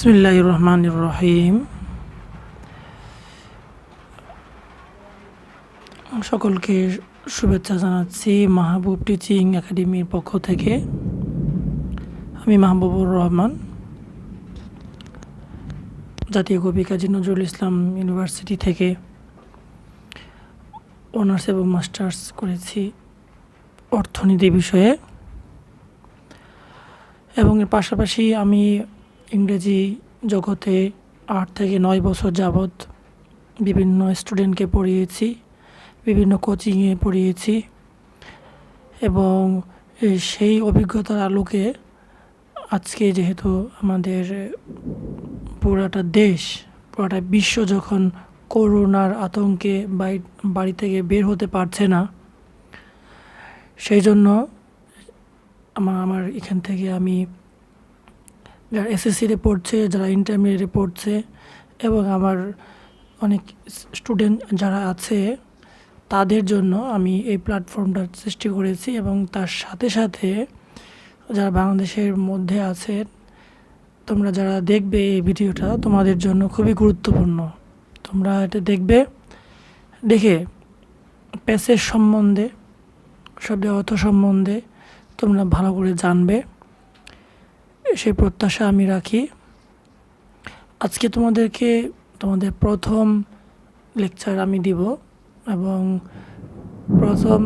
বিসমিল্লাহির রহমানির রহিম। সকলকে শুভেচ্ছা জানাচ্ছি মাহবুব টিচিং একাডেমির পক্ষ থেকে। আমি মাহবুবুর রহমান, জাতীয় কবি কাজী নজরুল ইসলাম ইউনিভার্সিটি থেকে অনার্স এবং মাস্টার্স করেছি অর্থনীতি বিষয়ে, এবং এর পাশাপাশি আমি ইংরেজি জগতে 8 থেকে 9 বছর যাবৎ বিভিন্ন স্টুডেন্টকে পড়িয়েছি, বিভিন্ন কোচিংয়ে পড়িয়েছি, এবং সেই অভিজ্ঞতার আলোকে আজকে যেহেতু আমাদের পুরাটা দেশ, পুরাটা বিশ্ব যখন করোনার আতঙ্কে বাড়ি থেকে বের হতে পারছে না, সেই জন্য আমার এখান থেকে আমি যারা এসএসসিতে পড়ছে, যারা ইন্টারমিডিয়েটে পড়ছে, এবং আমার অনেক স্টুডেন্ট যারা আছে তাদের জন্য আমি এই প্ল্যাটফর্মটা সৃষ্টি করেছি। এবং তার সাথে সাথে যারা বাংলাদেশের মধ্যে আছে, তোমরা যারা দেখবে এই ভিডিওটা, তোমাদের জন্য খুবই গুরুত্বপূর্ণ। তোমরা এটা দেখবে, দেখে প্যাসেজ সম্বন্ধে, শব্দের অর্থ সম্বন্ধে তোমরা ভালো করে জানবে, সেই প্রত্যাশা আমি রাখি। আজকে তোমাদের প্রথম লেকচার আমি দিব, এবং প্রথম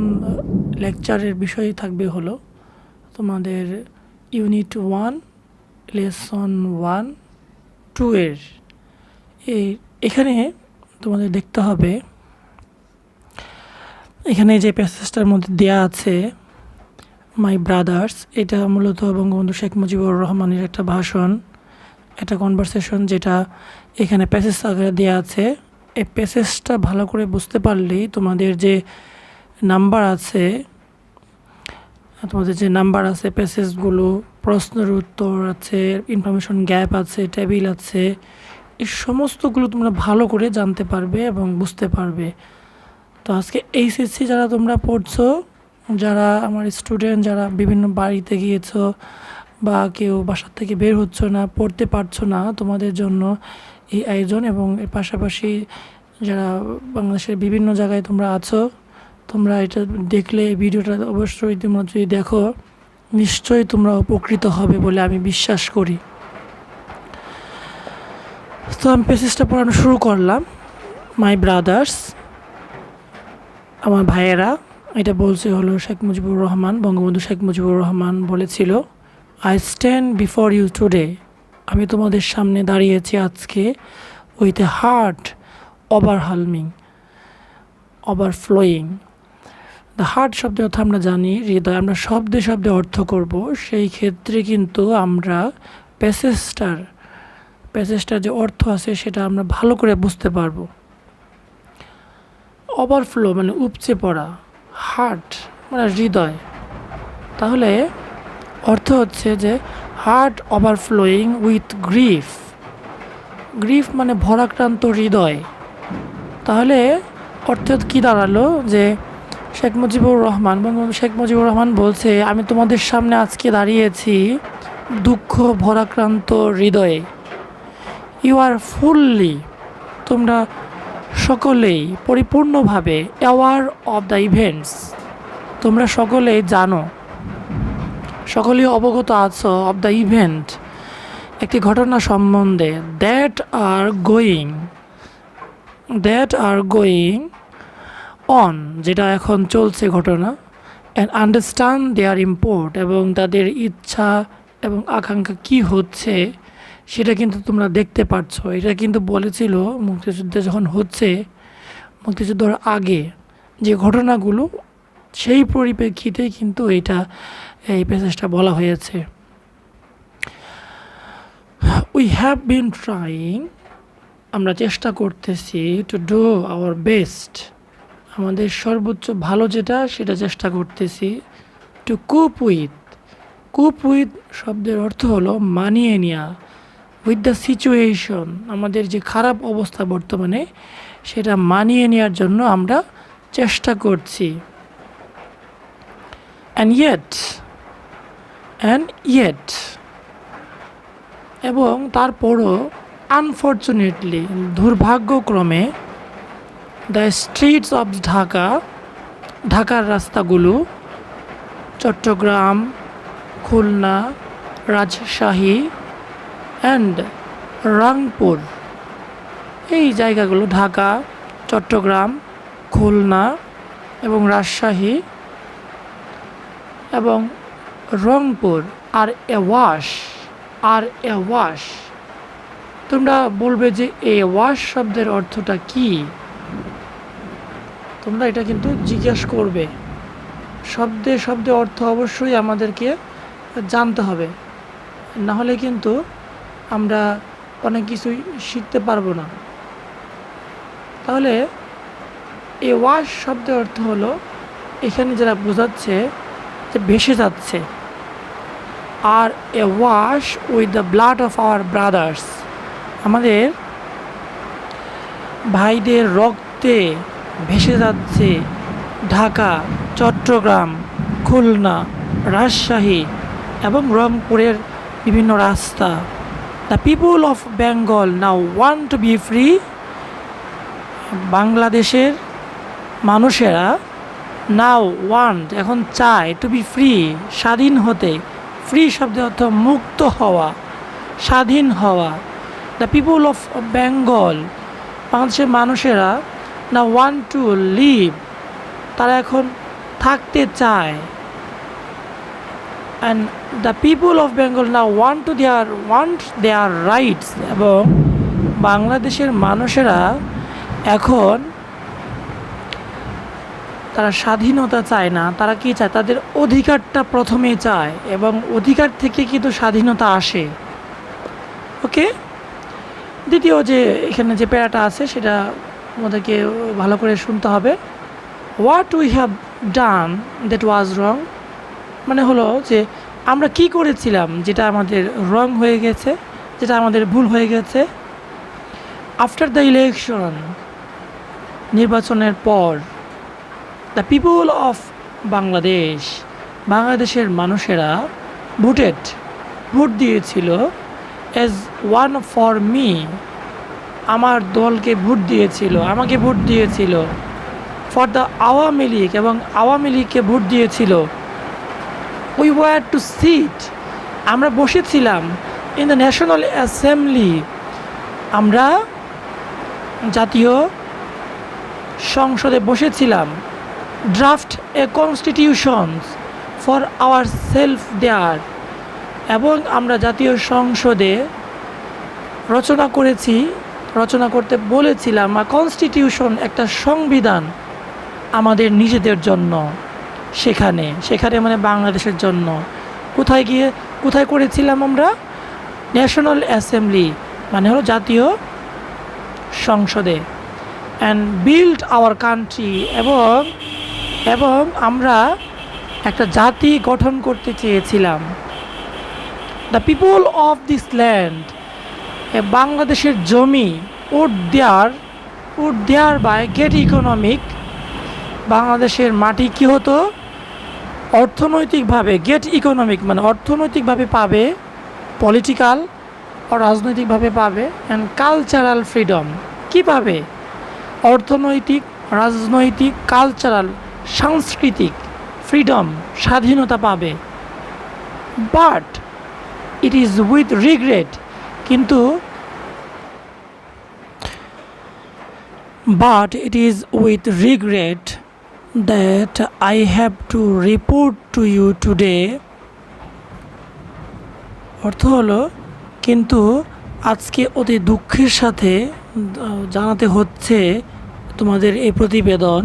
লেকচারের বিষয় থাকবে হলো তোমাদের ইউনিট 1 লেসন 1-2 এর এখানে তোমাদের দেখতে হবে, এখানে যে প্যাসেজটার মধ্যে দেয়া আছে মাই ব্রাদার্স, এটা মূলত বঙ্গবন্ধু শেখ মুজিবুর রহমানের একটা ভাষণ, একটা কনভারসেশন, যেটা এখানে প্যাসেজ আকারে দেওয়া আছে। এই প্যাসেজটা ভালো করে বুঝতে পারলেই তোমাদের যে নাম্বার আছে, প্যাসেজগুলো, প্রশ্নের উত্তর আছে, ইনফরমেশন গ্যাপ আছে, টেবিল আছে, এই সমস্তগুলো তোমরা ভালো করে জানতে পারবে এবং বুঝতে পারবে। তো আজকে এইচএসসি যারা তোমরা পড়ছো, যারা আমার স্টুডেন্ট, যারা বিভিন্ন বাড়িতে গিয়েছো বা কেউ বাসার থেকে বের হচ্ছ না, পড়তে পারছো না, তোমাদের জন্য এই আয়োজন। এবং এর পাশাপাশি যারা বাংলাদেশের বিভিন্ন জায়গায় তোমরা আছো, তোমরা এটা দেখলে, এই ভিডিওটা অবশ্যই তোমরা যদি দেখো, নিশ্চয়ই তোমরা উপকৃত হবে বলে আমি বিশ্বাস করি। তো আমি প্যাসেজটা পড়ানো শুরু করলাম। মাই ব্রাদার্স, আমার ভাইয়েরা, এটা বলছে হলো শেখ মুজিবুর রহমান, বঙ্গবন্ধু শেখ মুজিবুর রহমান বলেছিল, I stand before you today, আমি তোমাদের সামনে দাঁড়িয়েছি আজকে, with a heart overflowing. The heart শব্দের অর্থ আমরা জানি হৃদয়, আমরা শব্দে শব্দে অর্থ করব। সেই ক্ষেত্রে কিন্তু আমরা প্যাসেজটার যে অর্থ আছে সেটা আমরা ভালো করে বুঝতে পারবো। ওভারফ্লো মানে উপচে পড়া, হার্ট মানে হৃদয়, তাহলে অর্থ হচ্ছে যে হার্ট ওভারফ্লোয়িং উইথ গ্রিফ মানে ভরাক্রান্ত হৃদয়। তাহলে অর্থাৎ কী দাঁড়ালো, যে বঙ্গবন্ধু শেখ মুজিবুর রহমান বলছে, আমি তোমাদের সামনে আজকে দাঁড়িয়েছি দুঃখ ভরাক্রান্ত হৃদয়ে। ইউ আর ফুললি, তোমরা সকলেই পরিপূর্ণভাবে অ্যাওয়ার অফ দ্য ইভেন্টস, তোমরা সকলেই জানো, সকলেই অবগত আছো অফ দ্য ইভেন্ট, একটি ঘটনা সম্বন্ধে, দ্যাট আর গোয়িং অন, যেটা এখন চলছে ঘটনা, অ্যান্ড আন্ডারস্ট্যান্ড দেয়ার ইম্পোর্ট, এবং তাদের ইচ্ছা এবং আকাঙ্ক্ষা কি হচ্ছে সেটা কিন্তু তোমরা দেখতে পাচ্ছ। এটা কিন্তু বলেছিল মুক্তিযুদ্ধে যখন হচ্ছে, মুক্তিযুদ্ধের আগে যে ঘটনাগুলো, সেই পরিপ্রেক্ষিতেই কিন্তু এই প্যাসেজটা বলা হয়েছে। উই হ্যাভ বিন ট্রাইং, আমরা চেষ্টা করতেছি, টু ডু আওয়ার বেস্ট, আমাদের সর্বোচ্চ ভালো যেটা সেটা চেষ্টা করতেছি, টু কুপ উইথ শব্দের অর্থ হলো মানিয়ে নেওয়া, উইথ দ্য সিচুয়েশন, আমাদের যে খারাপ অবস্থা বর্তমানে সেটা মানিয়ে নেওয়ার জন্য আমরা চেষ্টা করছি। অ্যান্ড ইয়েট এবং তারপরও আনফর্চুনেটলি দুর্ভাগ্যক্রমে দ্য স্ট্রিটস অফ ঢাকা, ঢাকার রাস্তাগুলো চট্টগ্রাম, খুলনা, রাজশাহী অ্যান্ড রংপুর, এই জায়গাগুলো ঢাকা, চট্টগ্রাম, খুলনা এবং রাজশাহী এবং রংপুর আর এ ওয়াশ। তোমরা বলবে যে এ ওয়াশ শব্দের অর্থটা কি? তোমরা এটা কিন্তু জিজ্ঞেস করবে। শব্দে শব্দে অর্থ অবশ্যই আমাদেরকে জানতে হবে, না হলে কিন্তু আমরা অনেক কিছুই শিখতে পারবো না। তাহলে এ ওয়াশ শব্দের অর্থ হলো এখানে যারা বোঝাচ্ছে যে ভেসে যাচ্ছে। আর a wash with the blood of our brothers, আমাদের ভাইদের রক্তে ভেসে যাচ্ছে ঢাকা, চট্টগ্রাম, খুলনা, রাজশাহী এবং রংপুরের বিভিন্ন রাস্তা। The people of Bengal now want to be free, বাংলাদেশের মানুষেরা নাও ওয়ান্ট এখন চায়, টু বি ফ্রি স্বাধীন হতে। ফ্রি শব্দের অর্থ মুক্ত হওয়া, স্বাধীন হওয়া। দ্য পিপুল অফ বেঙ্গল, বাংলাদেশের মানুষেরা না ওয়ান্ট টু লিভ, তারা এখন থাকতে চায়। And the people of Bengal না ওয়ান্ট দেয়ার রাইটস, এবং বাংলাদেশের মানুষেরা এখন তারা স্বাধীনতা চায় না, তারা কি চায়? তাদের অধিকারটা প্রথমে চায়, এবং অধিকার থেকে কিন্তু স্বাধীনতা আসে। ওকে, দ্বিতীয় যে এখানে যে প্যারাটা আছে সেটা আমাদেরকে ভালো করে শুনতে হবে। What we have done that was wrong, মানে হলো যে আমরা কি করেছিলাম যেটা আমাদের রং হয়ে গেছে, যেটা আমাদের ভুল হয়ে গেছে। আফটার দ্য ইলেকশন, নির্বাচনের পর, দ্য পিপুল অফ বাংলাদেশ, বাংলাদেশের মানুষেরা ভোট দিয়েছিল অ্যাজ ওয়ান ফর মি, আমার দলকে ভোট দিয়েছিল, আমাকে ভোট দিয়েছিল। ফর দ্য আওয়ামী লীগ, এবং আওয়ামী লীগকে ভোট দিয়েছিল। উই ওয়ার টু সিট, আমরা বসেছিলাম। ইন দ্য ন্যাশনাল অ্যাসেম্বলি, আমরা জাতীয় সংসদে বসেছিলাম। Draft a constitutions for our self there, এবং আমরা জাতীয় সংসদে রচনা করতে বলেছিলাম কনস্টিটিউশন, একটা সংবিধান আমাদের নিজেদের জন্য। সেখানে মানে বাংলাদেশের জন্য। কোথায় করেছিলাম আমরা? ন্যাশনাল অ্যাসেম্বলি মানে হলো জাতীয় সংসদে। অ্যান্ড বিল্ড আওয়ার কান্ট্রি, এবং আমরা একটা জাতি গঠন করতে চেয়েছিলাম। The people of this land, বাংলাদেশের জমি would thereby get economic, বাংলাদেশের মাটি কী হতো? অর্থনৈতিকভাবে, গেট ইকোনমিক মানে অর্থনৈতিকভাবে পাবে, পলিটিক্যাল ও রাজনৈতিকভাবে পাবে। অ্যান্ড কালচারাল ফ্রিডম, কী পাবে? অর্থনৈতিক, রাজনৈতিক, কালচারাল, সাংস্কৃতিক ফ্রিডম, স্বাধীনতা পাবে। But it is with regret, কিন্তু it is with regret that I have to report to you today, অর্থ হলো কিন্তু আজকে অতি দুঃখের সাথে জানাতে হচ্ছে তোমাদের এই প্রতিবেদন।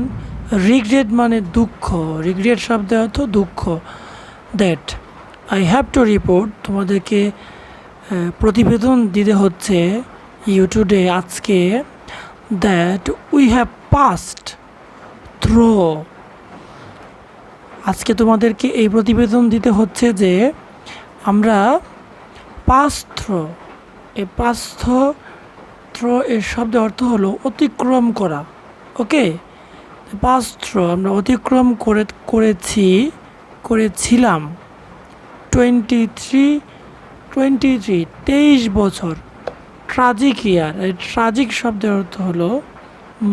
রিগ্রেট মানে দুঃখ, রিগ্রেট শব্দের অর্থ দুঃখ। That I have to report, তোমাদেরকে প্রতিবেদন দিতে হচ্ছে ইউ টুডে, আজকে। That we have passed through, আজকে তোমাদেরকে এই প্রতিবেদন দিতে হচ্ছে যে আমরা পাস থ্রু, এই পাস থ্রু এর শব্দের অর্থ হলো অতিক্রম করা। ওকে, পাস থ্রু আমরা অতিক্রম করেছিলাম 23 23 23 বছর। ট্রাজিক ইয়ার, এই ট্রাজিক শব্দের অর্থ হলো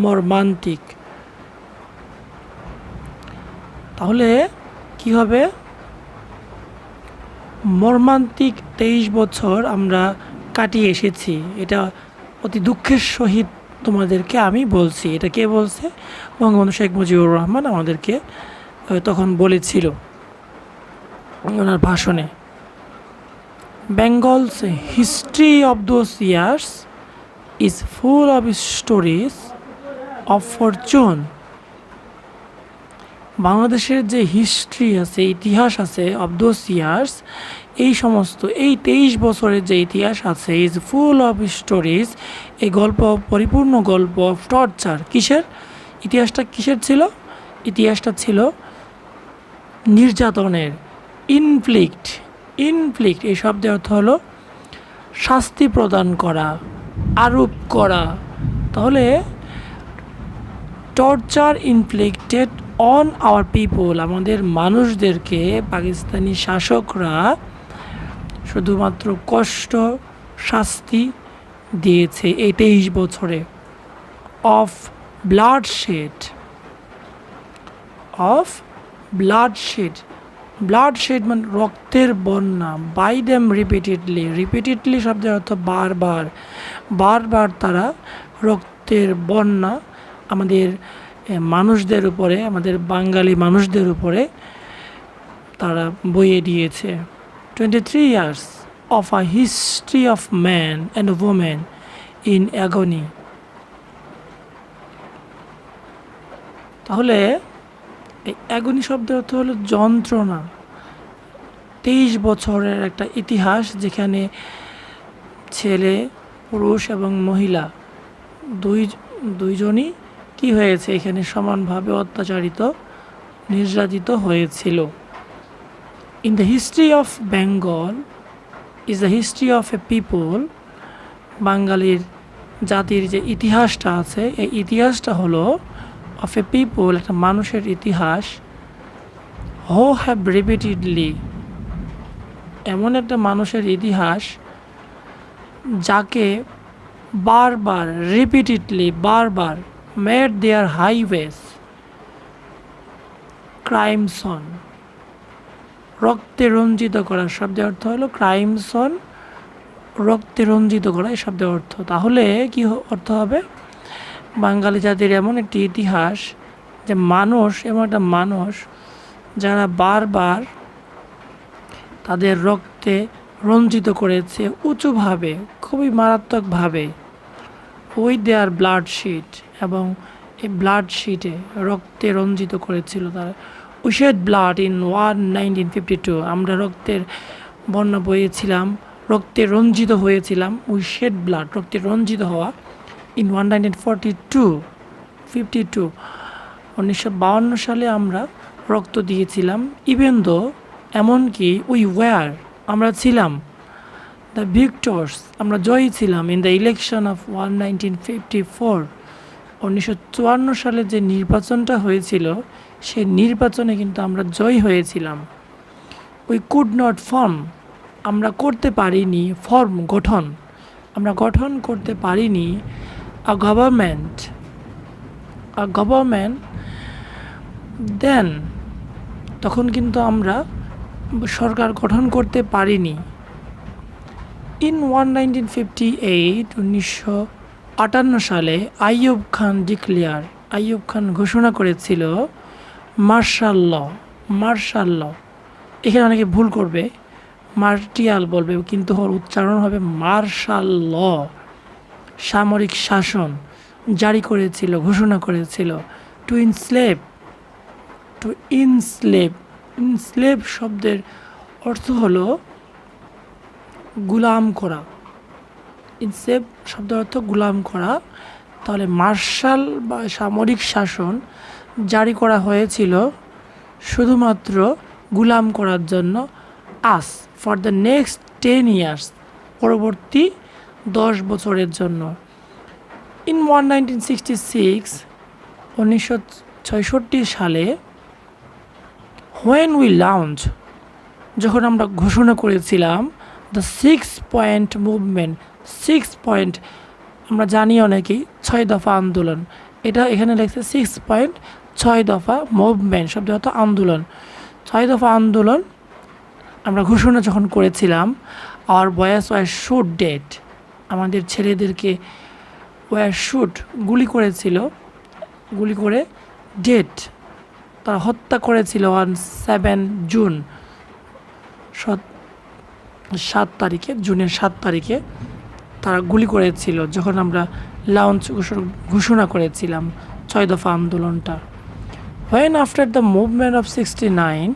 মর্মান্তিক। তাহলে কি হবে? মর্মান্তিক 23 বছর আমরা কাটিয়ে এসেছি। এটা অতি দুঃখের সহিত তোমাদেরকে আমি বলছি। এটা কে বলছে? বঙ্গবন্ধু শেখ মুজিবুর রহমান আমাদেরকে তখন বলেছিল ওনার ভাষণে। Bengal's history of those years is full of stories of Fortune. বাংলাদেশের যে হিস্ট্রি আছে, ইতিহাস আছে অফ দোজ ইয়ার্স, এই সমস্ত এই 23 বছরের যে ইতিহাস আছে, ইজ ফুল অফ স্টোরিজ, এই গল্প পরিপূর্ণ গল্প অফ টর্চার। কিসের ইতিহাসটা? কিসের ছিল? ইতিহাসটা ছিল নির্যাতনের। ইনফ্লিক্ট, ইনফ্লিক্ট এই শব্দের অর্থ হলো শাস্তি প্রদান করা, আরোপ করা। তাহলে torture inflicted on our people, আমাদের মানুষদেরকে পাকিস্তানি শাসকরা শুধুমাত্র কষ্ট, শাস্তি দিয়েছে এই 23 বছরে। Of bloodshed, of bloodshed, bloodshed মানে রক্তের বন্যা। বাই দেম রিপিটেডলি, রিপিটেডলি শব্দের অর্থ বারবার, বারবার তারা রক্তের বন্যা আমাদের মানুষদের উপরে, আমাদের বাঙালি মানুষদের উপরে তারা বইয়ে দিয়েছে। 23 years of a history of man and women in অ্যাগনি। তাহলে এই অ্যাগনি শব্দের অর্থ হলো যন্ত্রণা। 23 বছরের একটা ইতিহাস যেখানে ছেলে, পুরুষ এবং মহিলা দুইজনই কি হয়েছে? এখানে সমানভাবে অত্যাচারিত, নির্যাতিত হয়েছিল। In the history of Bengal is the history of A people. বাঙালির জাতির যে ইতিহাসটা আছে, এই ইতিহাসটা হলো অফ এ পিপল, একটা মানুষের ইতিহাস। হো হ্যাভ রিপিটেডলি, এমন একটা মানুষের ইতিহাস যাকে বারবার, রিপিটেডলি বারবার, মেড দেয়ার হাইওয়েজ ক্রাইমসন, রক্তে রঞ্জিত করা শব্দের অর্থ হলো ক্রাইমসন, রক্তে রঞ্জিত করা এই শব্দের অর্থ। তাহলে কি অর্থ হবে? বাঙালি জাতির এমন একটি ইতিহাস যে মানুষ, এমন একটা মানুষ যারা বারবার তাদের রক্তে রঞ্জিত করেছে উঁচুভাবে, খুবই মারাত্মকভাবে, উইথ দেয়ার ব্লাডশিট, এবং এই ব্লাডশিটে রক্তে রঞ্জিত করেছিল তারা। উই শেড ব্লাড ইন 1952, আমরা রক্তের বন্যা বইয়েছিলাম, রক্তে রঞ্জিত হয়েছিলাম। উই শেড ব্লাড, রক্তে রঞ্জিত হওয়া। ইন 1952 1952 সালে আমরা রক্ত দিয়েছিলাম। ইভেন দো, এমনকি উই ওয়্যার, আমরা ছিলাম, দ্য ভিক্টর্স, আমরা জয়ী ছিলাম। ইন দ্য ইলেকশন অফ 1954, 1954 সালে যে নির্বাচনটা হয়েছিল, সেই নির্বাচনে কিন্তু আমরা জয়ী হয়েছিলাম। উই কুড নট ফর্ম, আমরা করতে পারিনি, ফর্ম গঠন, আমরা গঠন করতে পারিনি। আ গভর্নমেন্ট দেন, তখন কিন্তু আমরা সরকার গঠন করতে পারিনি। ইন 1958 সালে আইয়ুব খান ডিক্লেয়ার, আইয়ুব খান ঘোষণা করেছিল মার্শাল ল, মার্শাল ল, এখানে অনেকে ভুল করবে, মার্টিয়াল বলবে, কিন্তু ওর উচ্চারণ হবে মার্শাল ল, সামরিক শাসন জারি করেছিল, ঘোষণা করেছিল। টু ইনস্লেভ, টু ইনস্লেভ, ইনস্লেভ শব্দের অর্থ হলো গুলাম করা। ইনস্লেভ শব্দের অর্থ গুলাম করা। তাহলে মার্শাল বা সামরিক শাসন জারি করা হয়েছিল শুধুমাত্র গুলাম করার জন্য। Us for the next 10 years, পরবর্তী 10 বছরের জন্য। ইন 1966 সালে, হোয়েন উই লঞ্চ, যখন আমরা ঘোষণা করেছিলাম দ্য 6 পয়েন্ট মুভমেন্ট। 6 পয়েন্ট আমরা জানি অনেকেই 6 দফা আন্দোলন, এটা এখানে লেখছে 6 পয়েন্ট, 6 দফা মুভমেন্ট শব্দ অর্থ আন্দোলন। 6 দফা আন্দোলন আমরা ঘোষণা যখন করেছিলাম, আওয়ার বয়েস ওয়ার শুট ডেড, আমাদের ছেলেদেরকে ওয়ার শুট গুলি করেছিল, গুলি করে ডেড তারা হত্যা করেছিল অন 7 জুন, 7 তারিখে, জুনের 7 তারিখে তারা গুলি করেছিল যখন আমরা লঞ্চ ঘোষণা করেছিলাম 6 দফা আন্দোলনটা। When after the movement of 69,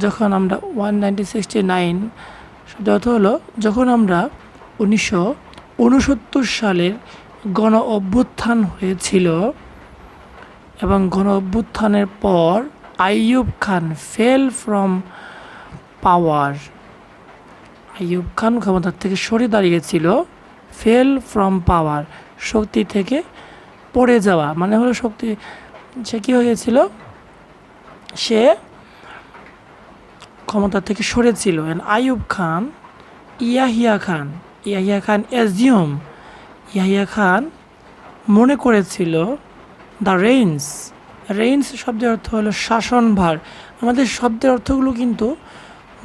যখন আমরা 1969 শব্দ অর্থ হলো যখন আমরা 1969 সালের গণ অভ্যুত্থান হয়েছিল এবং গণ অভ্যুত্থানের পর আইয়ুব খান ফেল ফ্রম পাওয়ার, আইয়ুব খান ক্ষমতার থেকে সরে দাঁড়িয়েছিল, ফেল ফ্রম পাওয়ার শক্তি থেকে পড়ে যাওয়া মানে হলো শক্তি, সে কী হয়েছিল, সে ক্ষমতা থেকে সরেছিল। আইয়ুব খান, ইয়াহিয়া খান অ্যাজিউম, ইয়াহিয়া খান মনে করেছিল দ্য রেইনস শব্দের অর্থ হলো শাসনভার। আমাদের শব্দের অর্থগুলো কিন্তু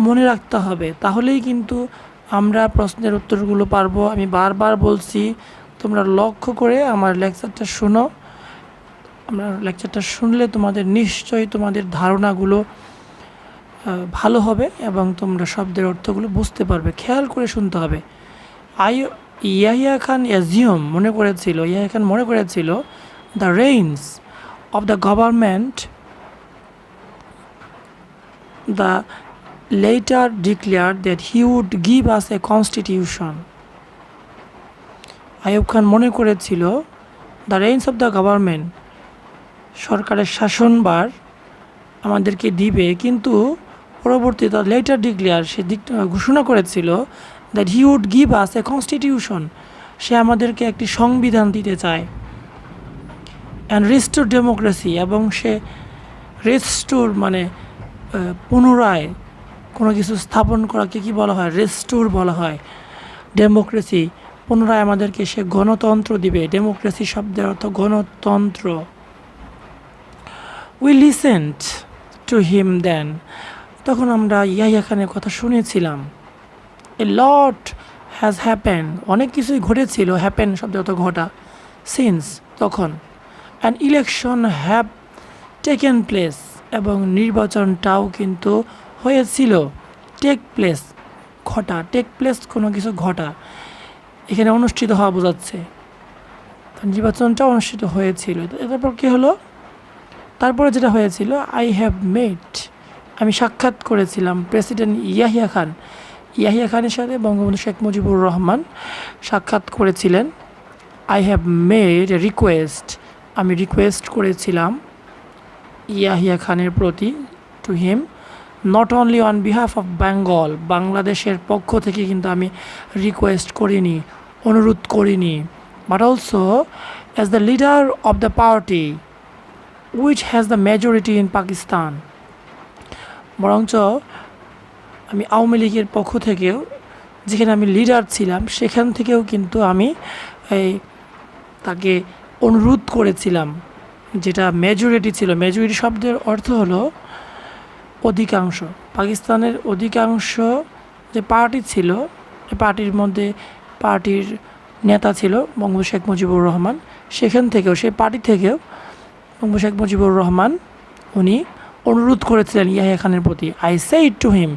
মনে রাখতে হবে, তাহলেই কিন্তু আমরা প্রশ্নের উত্তরগুলো পারবো। আমি বারবার বলছি, তোমরা লক্ষ্য করে আমার লেকচারটা শোনো। আমরা লেকচারটা শুনলে তোমাদের নিশ্চয়ই তোমাদের ধারণাগুলো ভালো হবে এবং তোমরা শব্দের অর্থগুলো বুঝতে পারবে। খেয়াল করে শুনতে হবে। ইয়াহিয়া খান মনে করেছিল the reins of the government the later declared that he would give us a constitution. Ayub Khan মনে করেছিল the reins of the government, সরকারের শাসনভার আমাদেরকে দিবে, কিন্তু পরবর্তীতে লেটার ডিক্লেয়ার, সে ঘোষণা করেছিল that he would give us a constitution, সে আমাদেরকে একটি সংবিধান দিতে চায়, অ্যান্ড রিস্টোর ডেমোক্রেসি, এবং সে রিস্টোর মানে পুনরায় কোনো কিছু স্থাপন করাকে কি বলা হয়, রেস্টোর বলা হয়। ডেমোক্রেসি পুনরায় আমাদেরকে সে গণতন্ত্র দিবে, ডেমোক্রেসি শব্দের অর্থ গণতন্ত্র। উই লিসেন্ড টু হিম দেন, তখন আমরা ইয়াহিয়া খানের কথা শুনেছিলাম। এ লট হ্যাজ হ্যাপেন, অনেক কিছুই ঘটেছিল, হ্যাপেন শব্দের অর্থ ঘটা, সিন্স তখন, and election have taken place, এবং নির্বাচনটাও কিন্তু হয়েছিল। টেক প্লেস ঘটা, টেক প্লেস কোনো কিছু ঘটা, এখানে অনুষ্ঠিত হওয়া বোঝাচ্ছে, নির্বাচনটা অনুষ্ঠিত হয়েছিল। তারপর কী হলো, তারপরে যেটা হয়েছিল, আই হ্যাভ মেট, আমি সাক্ষাৎ করেছিলাম প্রেসিডেন্ট ইয়াহিয়া খানের সাথে বঙ্গবন্ধু শেখ মুজিবুর রহমান সাক্ষাৎ করেছিলেন। I have made a request, আমি রিকোয়েস্ট করেছিলাম ইয়াহিয়া খানের প্রতি, to him, not only on behalf of Bengal, বাংলাদেশের পক্ষ থেকে কিন্তু আমি রিকোয়েস্ট করিনি, অনুরোধ করিনি, but also as the leader of the party which has the majority in Pakistan, বরঞ্চ আমি আওয়ামী লীগের পক্ষ থেকেও, যেখানে আমি লিডার ছিলাম, সেখান থেকেও কিন্তু আমি তাকে অনুরোধ করেছিলাম, যেটা মেজরিটি ছিল। মেজরিটি শব্দের অর্থ হলো অধিকাংশ। পাকিস্তানের অধিকাংশ যে পার্টি ছিল, এই পার্টির মধ্যে পার্টির নেতা ছিল বঙ্গবন্ধু শেখ মুজিবুর রহমান, সেখান থেকেও, সেই পার্টি থেকেও বঙ্গবন্ধু শেখ মুজিবুর রহমান উনি অনুরোধ করেছিলেন ইয়াহিয়া খানের প্রতি। I said to him,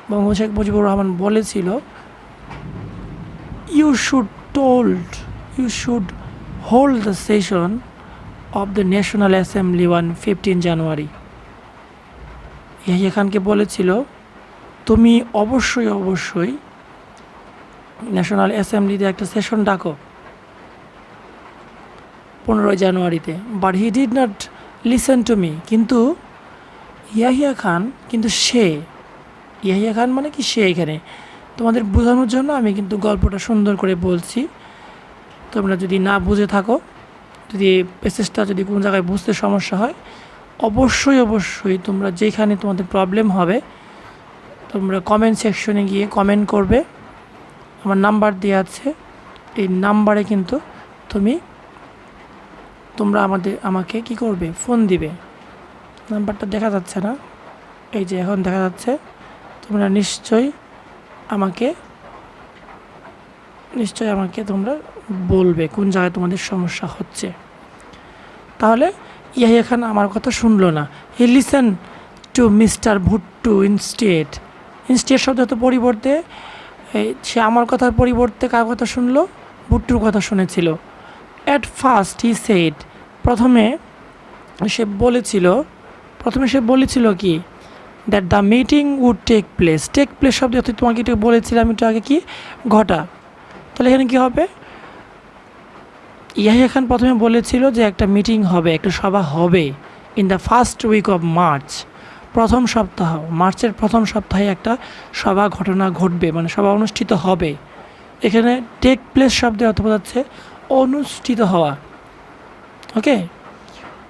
Bangabandhu Sheikh Mujibur Rahman বলেছিল, you should hold the session of the national assembly on 15 January. Yahya খানকে বলেছিল, তুমি অবশ্যই ন্যাশনাল অ্যাসেম্বলিতে একটা সেশন ডাকো 15 জানুয়ারিতে। But he did not listen to me, কিন্তু ইয়াহিয়া খান মানে কি, সে, এখানে তোমাদের বোঝানোর জন্য আমি কিন্তু গল্পটা সুন্দর করে বলছি, তোমরা যদি না বুঝে থাকো, যদি প্যাসেজটা যদি কোনো জায়গায় বুঝতে সমস্যা হয়, অবশ্যই তোমরা যেখানে তোমাদের প্রবলেম হবে তোমরা কমেন্ট সেকশনে গিয়ে কমেন্ট করবে, আমার নাম্বার দেওয়া আছে, এই নাম্বারে কিন্তু তোমরা আমাকে কি করবে, ফোন দিবে। নাম্বারটা দেখা যাচ্ছে না, এই যে এখন দেখা যাচ্ছে। তোমরা নিশ্চয়ই আমাকে তোমরা বলবে কোন জায়গায় তোমাদের সমস্যা হচ্ছে। তাহলে ইয়াহিয়া খান আমার কথা শুনলো না, হি listen to mister Bhuttu instead. Instead শব্দের পরিবর্তে সে আমার কথার পরিবর্তে কার কথা শুনলো, ভুট্টুর কথা শুনেছিল। অ্যাট ফার্স্ট হি সেড, প্রথমে সে বলেছিল কি, that the meeting would take place শব্দ তোমাকে একটু বলেছিলাম একটু আগে কি ঘটা। তাহলে এখানে কি হবে, ইয়াহিয়া খান প্রথমে বলেছিল যে একটা মিটিং হবে, একটা সভা হবে in the first week of March, মার্চের প্রথম সপ্তাহে একটা সভা ঘটনা ঘটবে, মানে সভা অনুষ্ঠিত হবে। এখানে টেক প্লেস শব্দের অর্থ বোঝাচ্ছে অনুষ্ঠিত হওয়া। ওকে,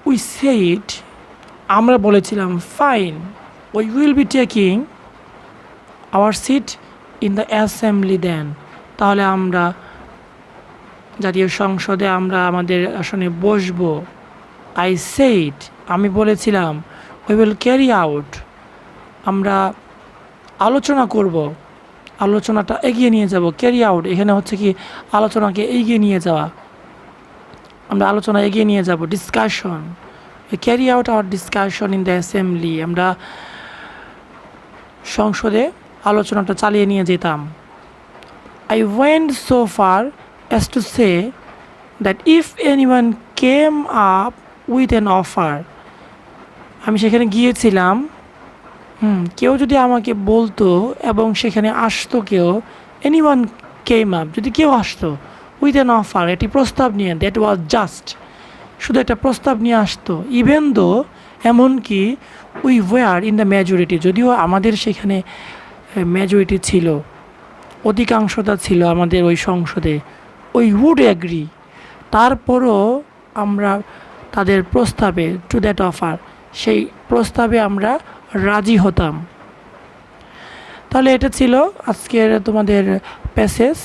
উই সেড, আমরা বলেছিলাম, fine, we will be taking our seat in the assembly then, তাহলে আমরা জাতীয় সংসদে আমরা আমাদের আসনে বসবো। আই সেড, আমি বলেছিলাম, উই উইল ক্যারি আউট, আমরা আলোচনা করব, আলোচনাটা এগিয়ে নিয়ে যাব। ক্যারি আউট এখানে হচ্ছে কি আলোচনাকে এগিয়ে নিয়ে যাওয়া, আমরা আলোচনা এগিয়ে নিয়ে যাব। Discussion, carry out hour discussion in the assembly, আমরা সংসদে আলোচনাটা চালিয়ে নিয়ে যেতাম। I went so far as to say that if anyone came up with an offer, আমি সেখানে গিয়েছিলাম, কেউ যদি আমাকে বলতো এবং সেখানে আসতো কেউ, এনিওয়ান কেম আপ, যদি কেউ আসতো, উইথ অ্যান অফার, একটি প্রস্তাব নিয়ে, দ্যাট ওয়াজ জাস্ট, শুধু একটা প্রস্তাব নিয়ে আসতো, ইভেন দো, এমনকি we were in the majority, যদিও আমাদের সেখানে মেজরিটি ছিল, অধিকাংশতা ছিল আমাদের ওই সংসদে, উই উড অ্যাগ্রি, তারপরও আমরা তাদের প্রস্তাবে, টু দ্যাট অফার, সেই প্রস্তাবে আমরা রাজি হতাম। তাহলে এটা ছিল আজকের তোমাদের প্যাসেজ,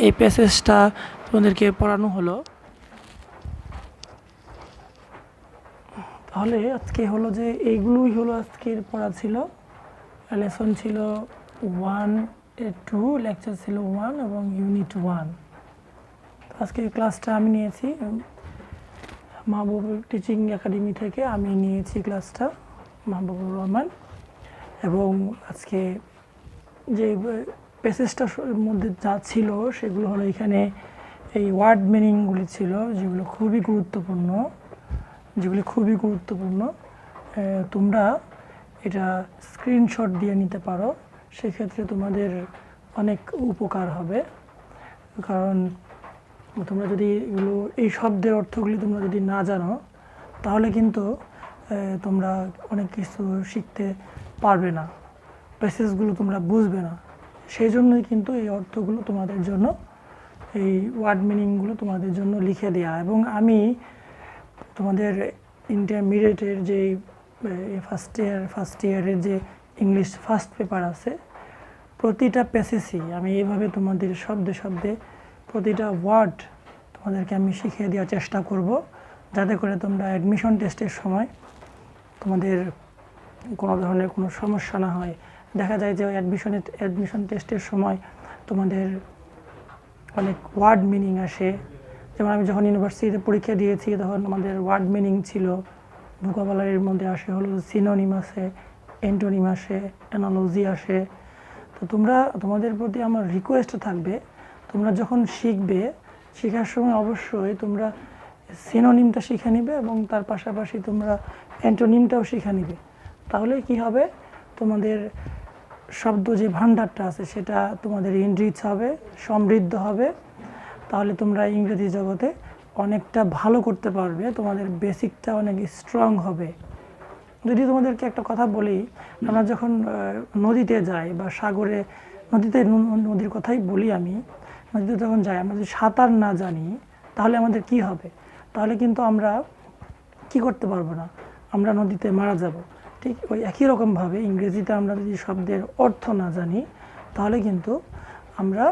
এই প্যাসেজটা তোমাদেরকে পড়ানো হলো। তাহলে আজকে হলো যে এইগুলোই হলো আজকের পড়া ছিল, লেসন ছিল 1-2, লেকচার ছিল 1 এবং ইউনিট 1। আজকের ক্লাসটা আমি নিয়েছি মাহবুব টিচিং একাডেমি থেকে, আমি নিয়েছি ক্লাসটা, মাহবুবুর রহমান। এবং আজকে যে প্যাসেজটার মধ্যে যা ছিল সেগুলো হলো এখানে এই ওয়ার্ড মিনিংগুলি ছিল, যেগুলো খুবই গুরুত্বপূর্ণ, তোমরা এটা স্ক্রিনশট দিয়ে নিতে পারো, সেক্ষেত্রে তোমাদের অনেক উপকার হবে। কারণ তোমরা যদি এগুলো, এই শব্দের অর্থগুলি তোমরা যদি না জানো, তাহলে কিন্তু তোমরা অনেক কিছু শিখতে পারবে না, প্যাসেজগুলো তোমরা বুঝবে না। সেই জন্যই কিন্তু এই অর্থগুলো তোমাদের জন্য, এই ওয়ার্ড মিনিংগুলো তোমাদের জন্য লিখে দেওয়া। এবং আমি তোমাদের ইন্টারমিডিয়েটের যে ফার্স্ট ইয়ারের যে ইংলিশ ফার্স্ট পেপার আছে, প্রতিটা প্যাসেজই আমি এইভাবে তোমাদের শব্দে প্রতিটা ওয়ার্ড তোমাদেরকে আমি শিখিয়ে দেওয়ার চেষ্টা করব, যাতে করে তোমরা অ্যাডমিশন টেস্টের সময় তোমাদের কোনো ধরনের কোনো সমস্যা না হয়। দেখা যায় যে অ্যাডমিশন টেস্টের সময় তোমাদের অনেক ওয়ার্ড মিনিং আসে। যেমন আমি যখন ইউনিভার্সিটিতে পরীক্ষা দিয়েছি, তখন আমাদের ওয়ার্ড মিনিং ছিল, ভোকাবুলারির মধ্যে আসে হলো সিনোনিম আসে, অ্যান্টোনিম আসে, অ্যানালজি আসে। তো তোমাদের প্রতি আমার রিকোয়েস্ট থাকবে, তোমরা যখন শিখবে, শেখার সময় অবশ্যই তোমরা সিনোনিমটা শিখে নিবে এবং তার পাশাপাশি তোমরা অ্যান্টোনিমটাও শিখে নিবে। তাহলে কি হবে, তোমাদের শব্দ যে ভাণ্ডারটা আছে সেটা তোমাদের ইনরিচ হবে, সমৃদ্ধ হবে। তাহলে তোমরা ইংরেজি জগতে অনেকটা ভালো করতে পারবে, তোমাদের বেসিকটা অনেক স্ট্রং হবে। যদি তোমাদেরকে একটা কথা বলি, আমরা যখন নদীতে যাই বা সাগরে, নদীর কথাই বলি আমি, নদীতে যখন যাই, আমরা যদি সাঁতার না জানি তাহলে আমাদের কি হবে? তাহলে কিন্তু আমরা কি করতে পারবো না, আমরা নদীতে মারা যাব। ঠিক ঠিক ওই একই রকমভাবে ইংরেজিতে আমরা যদি শব্দের অর্থ না জানি তাহলে কিন্তু আমরা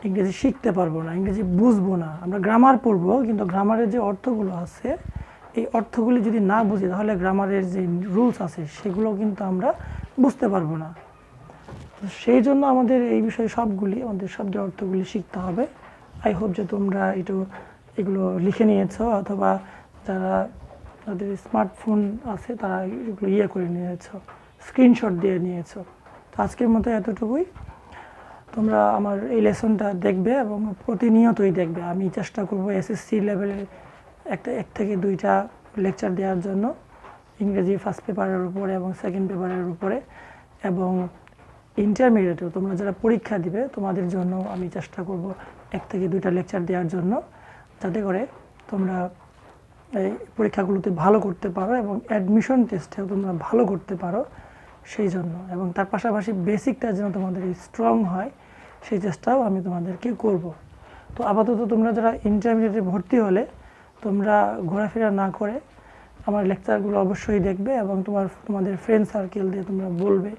ইংরেজি শিখতে পারবো না, ইংরেজি বুঝবো না। আমরা গ্রামার পড়বো, কিন্তু গ্রামারের যে অর্থগুলো আছে এই অর্থগুলি যদি না বুঝি তাহলে গ্রামারের যে রুলস আছে সেগুলো কিন্তু আমরা বুঝতে পারবো না। সেই জন্য আমাদের এই বিষয়ে সবগুলি আমাদের শব্দের অর্থগুলি শিখতে হবে। আই হোপ যে তোমরা এগুলো লিখে নিয়েছো, অথবা যারা যাদের স্মার্টফোন আছে তারা এগুলো করে নিয়েছো, স্ক্রিনশট দিয়ে নিয়েছো। তো আজকের মতো এতটুকুই। তোমরা আমার এই লেসনটা দেখবে এবং প্রতিনিয়তই দেখবে। আমি চেষ্টা করব এসএসসি লেভেলের এক থেকে দুইটা লেকচার দেওয়ার জন্য, ইংরেজি ফার্স্ট পেপারের উপরে এবং সেকেন্ড পেপারের উপরে, এবং ইন্টারমিডিয়েটেও তোমরা যারা পরীক্ষা দিবে তোমাদের জন্য আমি চেষ্টা করব এক থেকে দুইটা লেকচার দেওয়ার জন্য, যাতে করে তোমরা এই পরীক্ষাগুলোতে ভালো করতে পারো এবং অ্যাডমিশন টেস্টেও তোমরা ভালো করতে পারো সেই জন্য। এবং তার পাশাপাশি বেসিকটা যেন তোমাদের স্ট্রং হয় সেই চেষ্টাও আমি তোমাদেরকে করব। তো আপাতত তোমরা যারা ইন্টারমিডিয়েটে ভর্তি হলে তোমরা ঘোরাফেরা না করে আমার লেকচারগুলো অবশ্যই দেখবে এবং তোমাদের ফ্রেন্ড সার্কেল দিয়ে তোমরা বলবে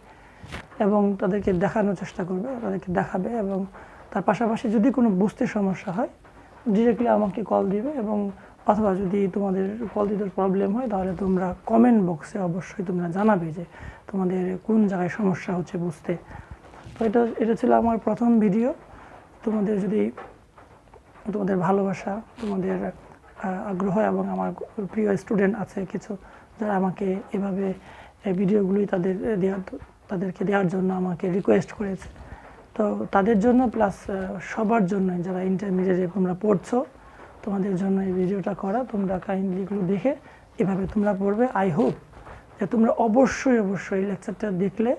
এবং তাদেরকে দেখানোর চেষ্টা করবে, তাদেরকে দেখাবে। এবং তার পাশাপাশি যদি কোনো বুঝতে সমস্যা হয় ডিরেক্টলি আমাকে কল দিবে, এবং অথবা যদি তোমাদের কল দিতে প্রবলেম হয় তাহলে তোমরা কমেন্ট বক্সে অবশ্যই তোমরা জানাবে যে তোমাদের কোন জায়গায় সমস্যা হচ্ছে বুঝতে। তো এটা ছিল আমার প্রথম ভিডিও। তোমাদের ভালোবাসা, তোমাদের আগ্রহ এবং আমার প্রিয় স্টুডেন্ট আছে কিছু যারা আমাকে এভাবে ভিডিওগুলি তাদেরকে দেওয়ার জন্য আমাকে রিকোয়েস্ট করেছে। তো তাদের জন্য প্লাস সবার জন্য যারা ইন্টারমিডিয়েটে তোমরা পড়ছো তোমাদের জন্য এই ভিডিওটা করা। তোমরা কাইন্ডলি এগুলো দেখে এভাবে তোমরা পড়বে। আই হোপ যে তোমরা অবশ্যই লেকচারটা দেখলে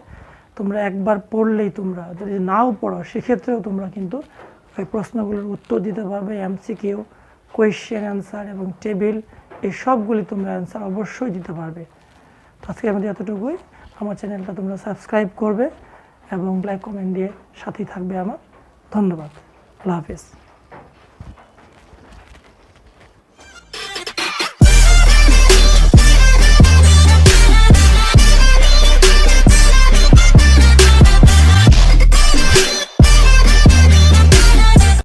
তোমরা একবার পড়লেই, তোমরা যদি নাও পড়ো সেক্ষেত্রেও তোমরা কিন্তু ওই প্রশ্নগুলোর উত্তর দিতে পারবে। এমসিকিউ, কোয়েশ্চেন অ্যান্সার এবং টেবিল, এই সবগুলি তোমরা অ্যান্সার অবশ্যই দিতে পারবে। তো আজকে আমাদের এতটুকুই। আমার চ্যানেলটা তোমরা সাবস্ক্রাইব করবে এবং লাইক কমেন্ট দিয়ে সাথেই থাকবে আমার। ধন্যবাদ। আল্লাহ হাফেজ।